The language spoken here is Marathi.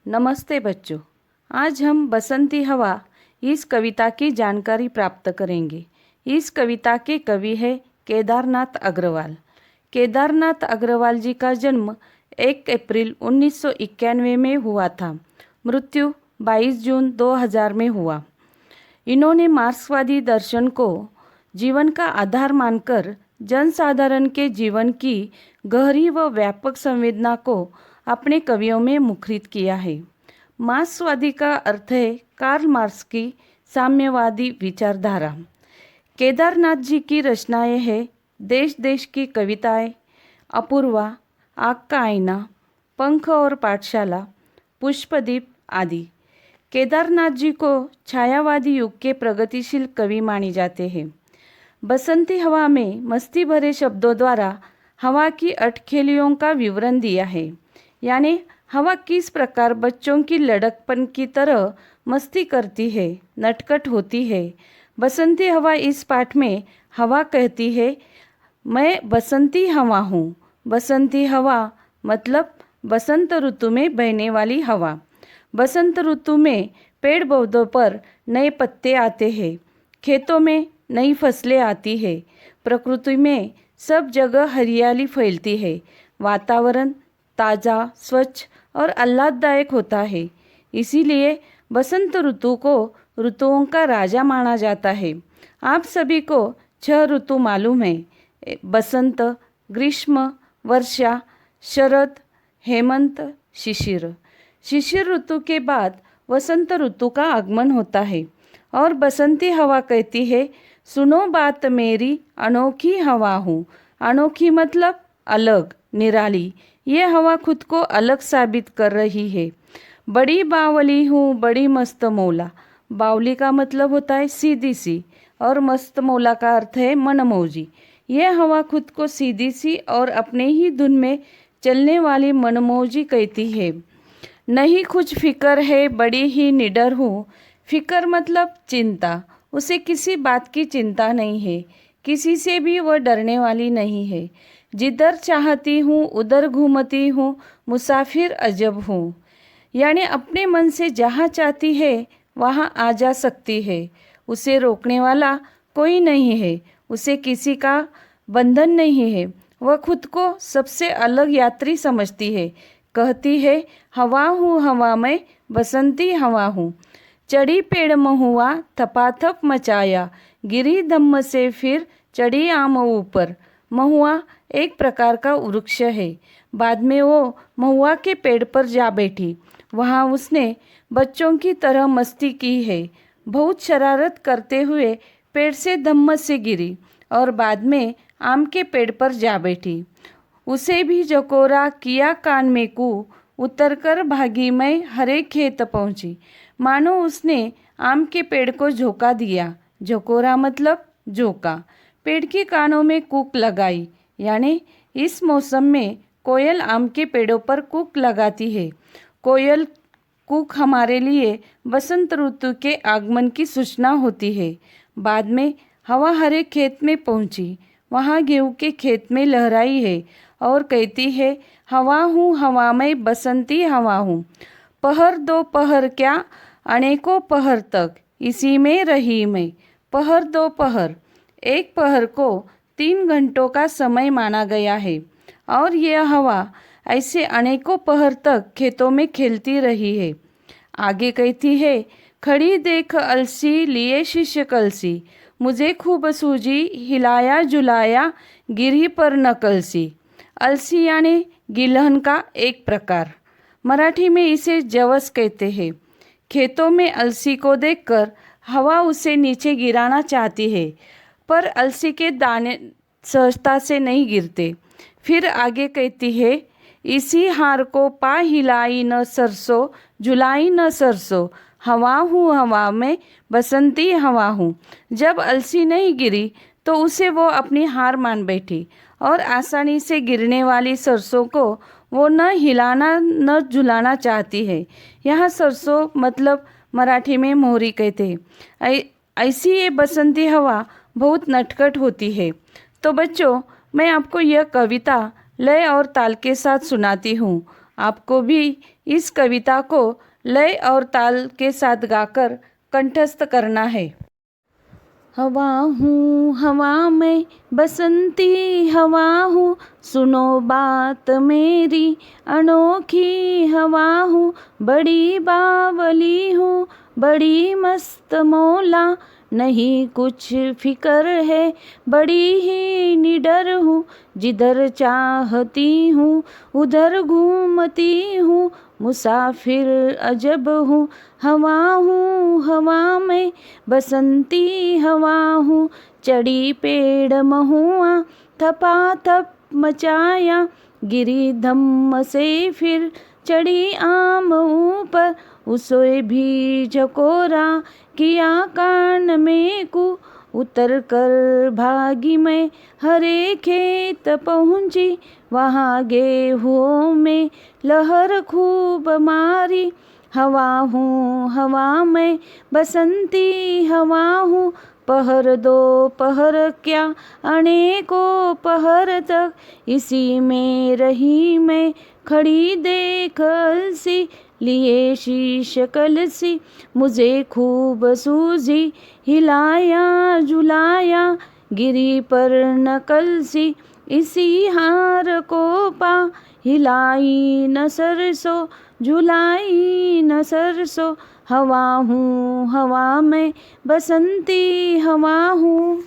नमस्ते बच्चों। आज हम बसंती हवा इस कविता की जानकारी प्राप्त करेंगे। इस कविता के कवि है केदारनाथ अग्रवाल। केदारनाथ अग्रवाल जी का जन्म 1 अप्रैल 1991 में हुआ था। मृत्यु 22 जून 2000 में हुआ। इन्होंने मार्क्सवादी दर्शन को जीवन का आधार मानकर जनसाधारण के जीवन की गहरी व व्यापक संवेदना को अपने कवियों में मुखरित किया है। मार्क्सवादी का अर्थ है कार्ल मार्क्स की साम्यवादी विचारधारा। केदारनाथ जी की रचनाएं हैं देश देश की कविताएं, अपूर्वा, आग का आईना, पंख और पाठशाला, पुष्पदीप आदि। केदारनाथ जी को छायावादी युग के प्रगतिशील कवि माने जाते हैं। बसंती हवा में मस्ती भरे शब्दों द्वारा हवा की अटखेलियों का विवरण दिया है। यानी हवा किस प्रकार बच्चों की लड़कपन की तरह मस्ती करती है, नटखट होती है। बसंती हवा इस पाठ में हवा कहती है, मैं बसंती हवा हूँ। बसंती हवा मतलब बसंत ऋतु में बहने वाली हवा। बसंत ऋतु में पेड़ पौधों पर नए पत्ते आते हैं, खेतों में नई फसलें आती है, प्रकृति में सब जगह हरियाली फैलती है, वातावरण ताज़ा, स्वच्छ और आह्लाददायक होता है। इसीलिए बसंत ऋतु को ऋतुओं का राजा माना जाता है। आप सभी को 6 ऋतु मालूम है, बसंत, ग्रीष्म, वर्षा, शरद, हेमंत, शिशिर। शिशिर ऋतु के बाद वसंत ऋतु का आगमन होता है और बसंती हवा कहती है, सुनो बात मेरी अनोखी हवा हूँ। अनोखी मतलब अलग, निराली। ये हवा खुद को अलग साबित कर रही है। बड़ी बावली हूँ, बड़ी मस्त मौला। बावली का मतलब होता है सीधी सी और मस्त मौला का अर्थ है मनमौजी। यह हवा खुद को सीधी सी और अपने ही धुन में चलने वाली मनमौजी कहती है। नहीं कुछ फिक्र है, बड़ी ही निडर हूँ। फिक्र मतलब चिंता। उसे किसी बात की चिंता नहीं है, किसी से भी वह डरने वाली नहीं है। जिधर चाहती हूँ उधर घूमती हूँ, मुसाफिर अजब हूँ। यानी अपने मन से जहाँ चाहती है वहाँ आ जा सकती है। उसे रोकने वाला कोई नहीं है, उसे किसी का बंधन नहीं है। वह खुद को सबसे अलग यात्री समझती है। कहती है, हवा हूँ हवा में, बसंती हवा हूँ। चढ़ी पेड़ महुआ थपाथप मचाया, गिरी धम्म से फिर चढ़ी आम ऊपर। महुआ एक प्रकार का वृक्ष है। बाद में वो महुआ के पेड़ पर जा बैठी। वहाँ उसने बच्चों की तरह मस्ती की है। बहुत शरारत करते हुए पेड़ से धम्म से गिरी और बाद में आम के पेड़ पर जा बैठी। उसे भी जकोरा किया कान में कू, उतरकर भागी मैं हरे खेत पहुँची। मानो उसने आम के पेड़ को झोंका दिया। झकोरा मतलब झोंका। पेड़ के कानों में कूक लगाई। यानी इस मौसम में कोयल आम के पेड़ों पर कूक लगाती है। कोयल कूक हमारे लिए बसंत ऋतु के आगमन की सूचना होती है। बाद में हवा हरे खेत में पहुंची। वहाँ गेहूं के खेत में लहराई है और कहती है, हवा हूँ हवा में, बसंती हवा हूँ। पहर दो पहर क्या, अनेकों पहर तक इसी में रही मैं। पहर दो पहर, एक पहर को 3 घंटों का समय माना गया है और यह हवा ऐसे अनेकों पहर तक खेतों में खेलती रही है। आगे कहती है, खड़ी देख अलसी लिए शिष्य कलसी, मुझे खूब सूझी हिलाया जुलाया, गिरी पर न कलसी। अलसी यानी गिलहन का एक प्रकार। मराठी में इसे जवस कहते हैं। खेतों में अलसी को देखकर हवा उसे नीचे गिराना चाहती है, पर अलसी के दाने सहजता से नहीं गिरते। फिर आगे कहती है, इसी हार को पा हिलाई न सरसों, झुलाई न सरसों। हवा हूँ हवा में, बसंती हवा हूँ। जब अलसी नहीं गिरी तो उसे वो अपनी हार मान बैठी और आसानी से गिरने वाली सरसों को वो न हिलाना न झुलाना चाहती है। यहाँ सरसों मतलब मराठी में मोहरी कहते हैं। ऐसी ये बसंती हवा बहुत नटखट होती है। तो बच्चों, मैं आपको यह कविता लय और ताल के साथ सुनाती हूँ। आपको भी इस कविता को लय और ताल के साथ गाकर कंठस्थ करना है। हवा हूँ हवा में बसंती हवा हूँ, सुनो बात मेरी अनोखी हवा हूँ। बड़ी बावली हूँ बड़ी मस्त मौला, नहीं कुछ फिकर है बड़ी ही निडर हूँ। जिधर चाहती हूँ उधर घूमती हूँ, मुसाफिर अजब हूँ हवा में बसंती हवा हूँ। चढ़ी पेड़ महुआ थपाथप मचाया, गिरी धम्म से फिर चढ़ी आम ऊपर। उसे भी झकोरा किया कान में कु, उतर कर भागी मैं हरे खेत पहुँची। वहाँ गेहूं में लहर खूब मारी, हवा हूँ हवा में बसंती हवा हूँ। पहर दो पहर क्या अनेकों पहर तक, इसी में रही मैं खड़ी देख अलसी। लिए शीश कलसी मुझे खूब सूझी, हिलाया झुलाया गिरी पर नकल सी। इसी हार को पा हिलाई न सरसों, झुलाई न सरसों। हवा हूँ हवा में बसंती हवा हूँ।